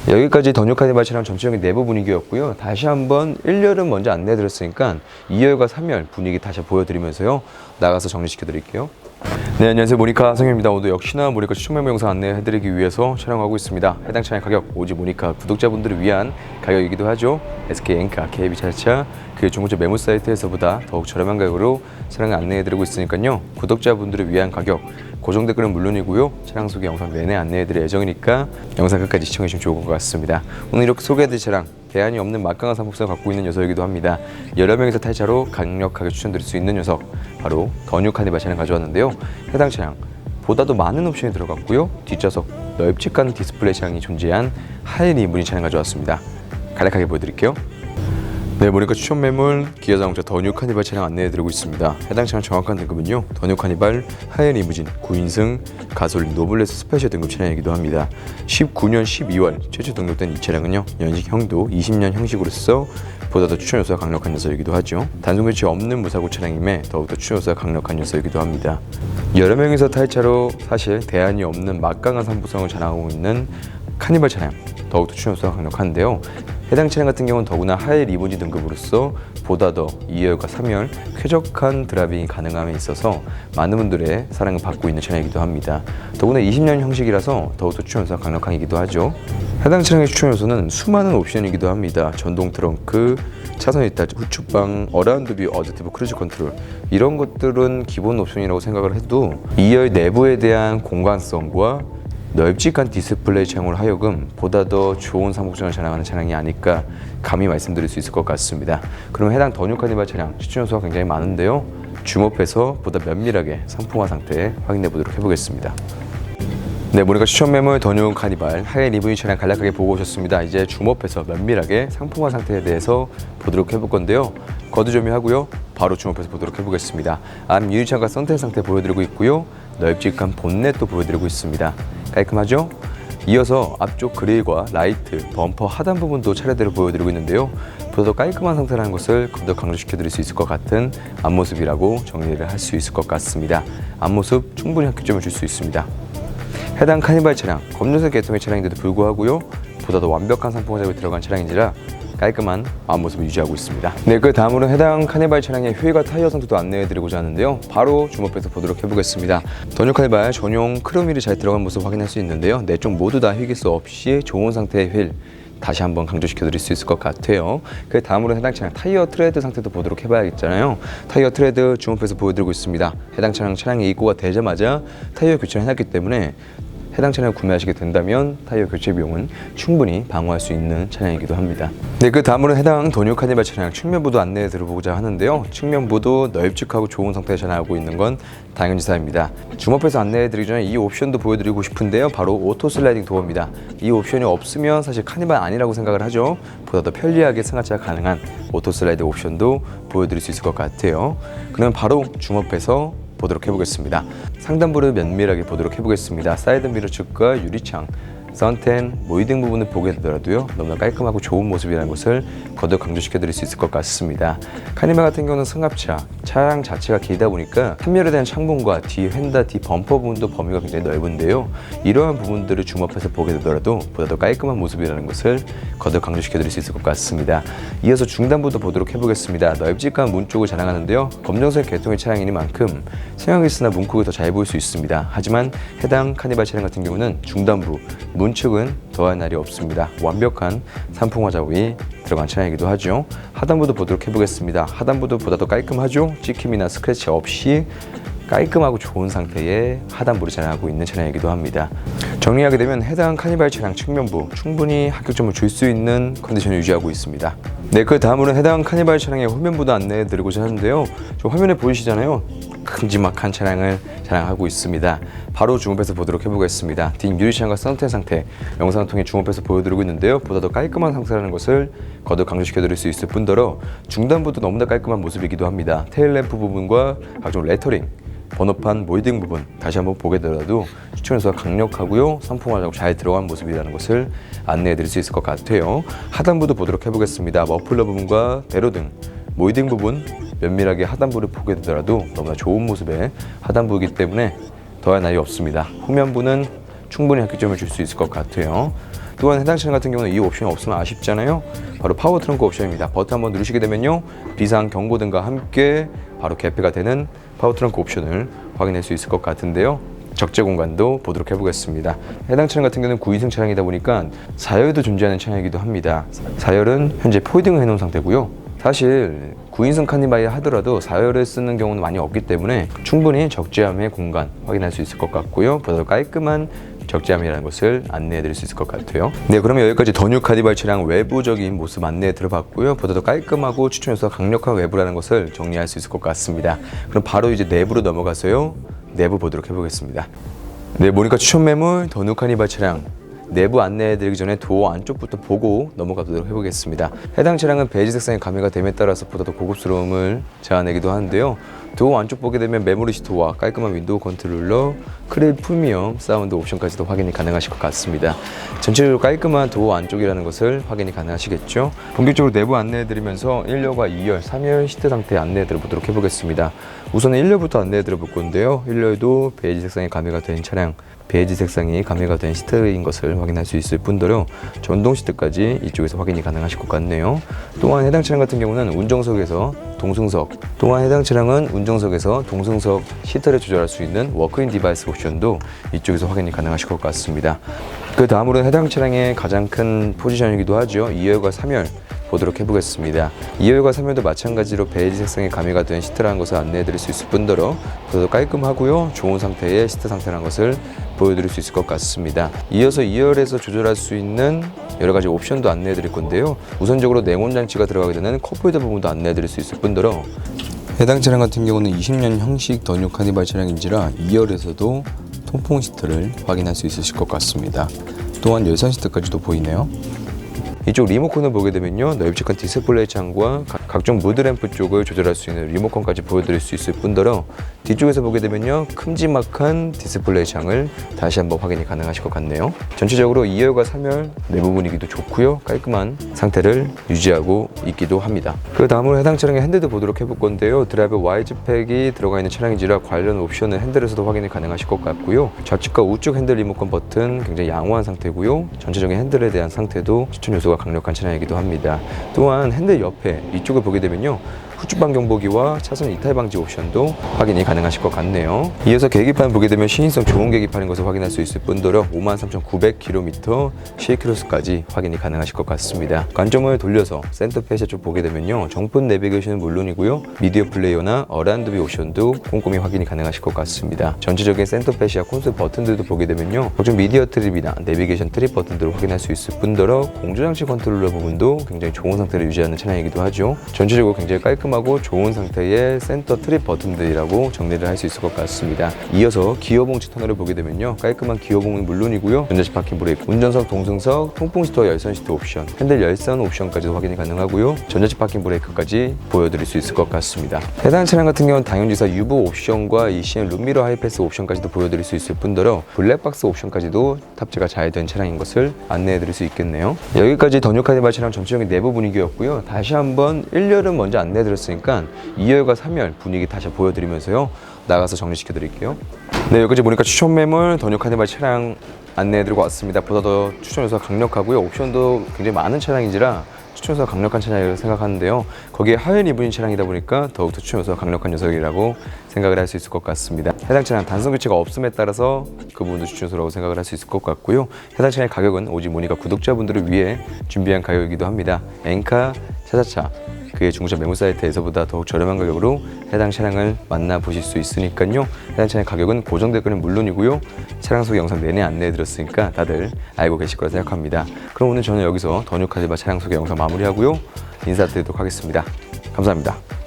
여기까지 더뉴 카니발 차량 전체적인 내부 분위기였고요. 다시 한번 1열은 먼저 안내해드렸으니까 2열과 3열 분위기 다시 보여드리면서요. 나가서 정리시켜드릴게요. 네, 안녕하세요. 모니카 성현입니다. 오늘 역시나 모니카 추천 매물 영상 안내해드리기 위해서 촬영하고 있습니다. 해당 차량 가격 오직 모니카 구독자분들을 위한 가격이기도 하죠. SK 엔카, KB 자동차 그 중고차 매물 사이트에서보다 더욱 저렴한 가격으로 차량을 안내해드리고 있으니까요. 구독자분들을 위한 가격 고정 댓글은 물론이고요. 차량 소개 영상 내내 안내해드릴 예정이니까 영상 끝까지 시청해주시면 좋을 것 같습니다. 오늘 이렇게 소개해드릴 차량 대안이 없는 막강한 상품성을 갖고 있는 녀석이기도 합니다. 여러 명이서 탈 차로 강력하게 추천드릴 수 있는 녀석 바로 더뉴 카니발 차량 가져왔는데요. 해당 차량 보다도 많은 옵션이 들어갔고요. 뒷좌석 넓직한 디스플레이 차량이 존재한 하이 리무진 차량 가져왔습니다. 간략하게 보여드릴게요. 네, 모니카 추천 매물 기아 자동차 더뉴 카니발 차량 안내해드리고 있습니다. 해당 차량 정확한 등급은요. 더뉴 카니발 하이 리무진 9인승 가솔린 노블레스 스페셜 등급 차량이기도 합니다. 19년 12월 최초 등록된 이 차량은요. 연식 형도 20년 형식으로서 보다 더 추천 요소가 강력한 녀석이기도 하죠. 단순 교체 없는 무사고 차량임에 더욱더 추천 요소가 강력한 녀석이기도 합니다. 여러 명이서 탈 차로 사실 대안이 없는 막강한 상품성을 자랑하고 있는 카니발 차량 더욱더 추천 요소가 강력한데요. 해당 차량 같은 경우는 더구나 하이 리무진 등급으로서 보다 더 2열과 3열 쾌적한 드라이빙이 가능함에 있어서 많은 분들의 사랑을 받고 있는 차량이기도 합니다. 더구나 20년 형식이라서 더욱더 추천 요소가 강력하기도 하죠. 해당 차량의 추천 요소는 수많은 옵션이기도 합니다. 전동 트렁크, 차선 이탈, 후축방, 어라운드 뷰, 어댑티브 크루즈 컨트롤 이런 것들은 기본 옵션이라고 생각을 해도 2열 내부에 대한 공간성과 넓직한 디스플레이 차량으로 하여금 보다 더 좋은 상품성을 자랑하는 차량이 아닐까 감히 말씀드릴 수 있을 것 같습니다. 그럼 해당 더뉴 카니발 차량 추천 요소가 굉장히 많은데요. 줌업해서 보다 면밀하게 상품화 상태 확인해 보도록 해보겠습니다. 네, 모니카 추천 매물 더뉴 카니발 하이 리뷰 차량 간략하게 보고 오셨습니다. 이제 줌업해서 면밀하게 상품화 상태에 대해서 보도록 해볼 건데요. 거두절미하고요. 바로 줌업해서 보도록 해보겠습니다. 앞 유리창과 선텐 상태 보여드리고 있고요. 넓직한 본넷도 보여드리고 있습니다. 깔끔하죠? 이어서 앞쪽 그릴과 라이트, 범퍼 하단 부분도 차례대로 보여드리고 있는데요. 보다 더 깔끔한 상태라는 것을 더욱 강조시켜드릴 수 있을 것 같은 앞모습이라고 정리를 할 수 있을 것 같습니다. 앞모습 충분히 합격점을 줄 수 있습니다. 해당 카니발 차량, 검정색 계통의 차량인데도 불구하고요. 보다 더 완벽한 상품 화작이 들어간 차량인지라 깔끔한 앞모습을 유지하고 있습니다. 네, 그 다음으로 해당 카니발 차량의 휴일과 타이어 상태도 안내해드리고자 하는데요. 바로 줌업해서 보도록 해보겠습니다. 더뉴 카니발 전용 크롬 휠이 잘 들어간 모습 확인할 수 있는데요. 네 쪽 모두 다 휘기스 없이 좋은 상태의 휠 다시 한번 강조시켜드릴 수 있을 것 같아요. 그 다음으로 해당 차량 타이어 트레드 상태도 보도록 해봐야겠잖아요. 타이어 트레드 줌업해서 보여드리고 있습니다. 해당 차량이 입고가 되자마자 타이어 교체를 해놨기 때문에 해당 차량을 구매하시게 된다면 타이어 교체 비용은 충분히 방어할 수 있는 차량이기도 합니다. 네, 그 다음으로 해당 더뉴 카니발 차량 측면부도 안내해 드려보고자 하는데요. 측면부도 넓직하고 좋은 상태에 자랑하고 있는 건 당연지사입니다. 줌업해서 안내해 드리기 전에 이 옵션도 보여드리고 싶은데요. 바로 오토 슬라이딩 도어입니다. 이 옵션이 없으면 사실 카니발 아니라고 생각을 하죠. 보다 더 편리하게 승하차가 가능한 오토 슬라이딩 옵션도 보여드릴 수 있을 것 같아요. 그러면 바로 줌업해서 보도록 해보겠습니다. 상단부를 면밀하게 보도록 해보겠습니다. 사이드 미러 측과 유리창, 선텐, 모이딩 부분을 보게 되더라도요. 너무나 깔끔하고 좋은 모습이라는 것을 거듭 강조시켜드릴 수 있을 것 같습니다. 카니발 같은 경우는 승합차, 차량 자체가 길다 보니까 3열에 대한 창문과 뒤 휀다, 뒤 범퍼 부분도 범위가 굉장히 넓은데요. 이러한 부분들을 줌업해서 보게 되더라도 보다 더 깔끔한 모습이라는 것을 거듭 강조시켜드릴 수 있을 것 같습니다. 이어서 중단부도 보도록 해보겠습니다. 넓직한 문 쪽을 자랑하는데요. 검정색 계통의 차량이니만큼 생각했으나 문콕이 더 잘 보일 수 있습니다. 하지만 해당 카니발 차량 같은 경우는 중단부, 문측은 더할 날이 없습니다. 완벽한 산풍화 작업이 들어간 차량이기도 하죠. 하단부도 보도록 해보겠습니다. 하단부도 보다 더 깔끔하죠. 찍힘이나 스크래치 없이 깔끔하고 좋은 상태의 하단부를 자랑하고 있는 차량이기도 합니다. 정리하게 되면 해당 카니발 차량 측면부 충분히 합격점을 줄 수 있는 컨디션을 유지하고 있습니다. 네, 그 다음으로는 해당 카니발 차량의 후면부도 안내해 드리고자 하는데요. 저 화면에 보이시잖아요. 큼지막한 차량을 자랑하고 있습니다. 바로 줌업해서 보도록 해보겠습니다. 뒷 유리창과 선텐 상태 영상을 통해 줌업해서 보여드리고 있는데요. 보다 더 깔끔한 상태라는 것을 거듭 강조시켜드릴 수 있을 뿐더러 중단부도 너무나 깔끔한 모습이기도 합니다. 테일램프 부분과 각종 레터링, 번호판, 모이딩 부분 다시 한번 보게 되더라도 추천 요소가 강력하고요. 상품화 작업 잘 들어간 모습이라는 것을 안내해 드릴 수 있을 것 같아요. 하단부도 보도록 해보겠습니다. 머플러 부분과 대로등, 모이딩 부분 면밀하게 하단부를 보게 되더라도 너무나 좋은 모습의 하단부이기 때문에 더할 나위 없습니다. 후면부는 충분히 합격점을 줄 수 있을 것 같아요. 또한 해당 차량 같은 경우는 이 옵션이 없으면 아쉽잖아요. 바로 파워 트렁크 옵션입니다. 버튼 한번 누르시게 되면요, 비상 경고등과 함께 바로 개폐가 되는 파워 트렁크 옵션을 확인할 수 있을 것 같은데요. 적재 공간도 보도록 해보겠습니다. 해당 차량 같은 경우는 9인승 차량이다 보니까 4열도 존재하는 차량이기도 합니다. 4열은 현재 폴딩을 해놓은 상태고요. 사실 9인승 카니발이 하더라도 4열을 쓰는 경우는 많이 없기 때문에 충분히 적재함의 공간 확인할 수 있을 것 같고요. 보다 더 깔끔한 적재함이라는 것을 안내해 드릴 수 있을 것 같아요. 네, 그러면 여기까지 더 뉴 카니발 차량 외부적인 모습 안내해 들어봤고요. 보다 더 깔끔하고 추천해서 강력한 외부라는 것을 정리할 수 있을 것 같습니다. 그럼 바로 이제 내부로 넘어가서요, 내부 보도록 해보겠습니다. 네, 모니카 추천 매물 더 뉴 카니발 차량 내부 안내해 드리기 전에 도어 안쪽부터 보고 넘어가도록 해보겠습니다. 해당 차량은 베이지 색상의 감회가 됨에 따라서 보다 더 고급스러움을 자아내기도 하는데요. 도어 안쪽 보게 되면 메모리 시트와 깔끔한 윈도우 컨트롤러, 크릴 프리미엄 사운드 옵션까지도 확인이 가능하실 것 같습니다. 전체적으로 깔끔한 도어 안쪽이라는 것을 확인이 가능하시겠죠. 본격적으로 내부 안내해 드리면서 1열과 2열, 3열 시트 상태 안내해 드려보도록 해보겠습니다. 우선 1열부터 안내해 드려볼 건데요. 1열도 베이지 색상의 감회가 된 차량, 베이지 색상이 감회가 된 시트인 것을 확인할 수 있을 뿐더러 전동 시트까지 이쪽에서 확인이 가능하실 것 같네요. 또한 해당 차량 같은 경우는 운전석에서 동승석 시트를 조절할 수 있는 워크인 디바이스 옵션도 이쪽에서 확인이 가능하실 것 같습니다. 그 다음으로는 해당 차량의 가장 큰 포지션이기도 하죠. 2열과 3열 보도록 해보겠습니다. 2열과 3열도 마찬가지로 베이지 색상의 감회가 된 시트라는 것을 안내해 드릴 수 있을 뿐더러 더 깔끔하고요, 좋은 상태의 시트 상태라는 것을 보여드릴 수 있을 것 같습니다. 이어서 2열에서 조절할 수 있는 여러 가지 옵션도 안내해 드릴 건데요. 우선적으로 냉온장치가 들어가게 되는 컵홀더 부분도 안내해 드릴 수 있을 뿐더러 해당 차량 같은 경우는 20년 형식 더 뉴 카니발 차량인지라 2열에서도 통풍 시트를 확인할 수 있으실 것 같습니다. 또한 열선 시트까지도 보이네요. 이쪽 리모컨을 보게 되면요, 넓직한 디스플레이 창과 각종 무드램프 쪽을 조절할 수 있는 리모컨까지 보여드릴 수 있을 뿐더러 뒤쪽에서 보게 되면요, 큼지막한 디스플레이 창을 다시 한번 확인이 가능하실 것 같네요. 전체적으로 2열과 3열 내부 분위기도 좋고요, 깔끔한 상태를 유지하고 있기도 합니다. 그 다음으로 해당 차량의 핸들도 보도록 해볼 건데요. 드라이버 Y즈팩이 들어가 있는 차량인지라 관련 옵션은 핸들에서도 확인이 가능하실 것 같고요. 좌측과 우측 핸들 리모컨 버튼 굉장히 양호한 상태고요. 전체적인 핸들에 대한 상태도 추천 요소가 강력한 차량이기도 합니다. 또한 핸들 옆에 이쪽을 보게 되면요, 후측방 경보기와 차선 이탈 방지 옵션도 확인이 가능하실 것 같네요. 이어서 계기판 보게 되면 시인성 좋은 계기판인 것을 확인할 수 있을 뿐더러 53,900km 실키로수까지 확인이 가능하실 것 같습니다. 관점을 돌려서 센터 페시아 쪽 보게 되면요, 정품 내비게이션은 물론이고요, 미디어 플레이어나 어라운드 뷰 옵션도 꼼꼼히 확인이 가능하실 것 같습니다. 전체적인 센터 페시아 콘솔 버튼들도 보게 되면요, 각종 미디어 트립이나 내비게이션 트립 버튼들을 확인할 수 있을 뿐더러 공조장치 컨트롤러 부분도 굉장히 좋은 상태를 유지하는 차량이기도 하죠. 전체적으로 굉장히 깔끔하고 좋은 상태의 센터 트립 버튼들이라고 정리를 할 수 있을 것 같습니다. 이어서 기어 봉치 터널을 보게 되면요, 깔끔한 기어 봉은 물론이고요, 전자식 파킹 브레이크, 운전석, 동승석, 통풍 시트와 열선 시트 옵션, 핸들 열선 옵션까지도 확인이 가능하고요, 전자식 파킹 브레이크까지 보여드릴 수 있을 것 같습니다. 해당 차량 같은 경우는 당연지사 유보 옵션과 ECM 룸미러 하이패스 옵션까지도 보여드릴 수 있을 뿐더러 블랙박스 옵션까지도 탑재가 잘 된 차량인 것을 안내해 드릴 수 있겠네요. 여기까지 더 뉴 카니발 차량 전체적인 내부 분위기였고요. 다시 한번 1열은 먼저 안내해 드렸으니까 2열과 3열 분위기 다시 보여드리면서요, 나가서 정리시켜 드릴게요. 네, 여기까지 보니까 추천 매물 더 뉴 카니발 차량 안내해 드리고 왔습니다. 보다 더 추천 요소가 강력하고요, 옵션도 굉장히 많은 차량인지라 추천 요소가 강력한 차량이라고 생각하는데요, 거기에 하열 이분인 차량이다 보니까 더욱더 추천 요소가 강력한 녀석이라고 생각을 할 수 있을 것 같습니다. 해당 차량 단순 교체가 없음에 따라서 그 부분도 추천 요소라고 생각을 할 수 있을 것 같고요, 해당 차량의 가격은 오직 모니카 구독자분들을 위해 준비한 가격이기도 합니다. 엔카 차차차 그의 중고차 매물 사이트에서보다 더욱 저렴한 가격으로 해당 차량을 만나보실 수 있으니까요, 해당 차량의 가격은 고정될 거는 물론이고요, 차량 소개 영상 내내 안내해드렸으니까 다들 알고 계실 거라 생각합니다. 그럼 오늘 저는 여기서 더 뉴 카니발 차량 소개 영상 마무리하고요, 인사드리도록 하겠습니다. 감사합니다.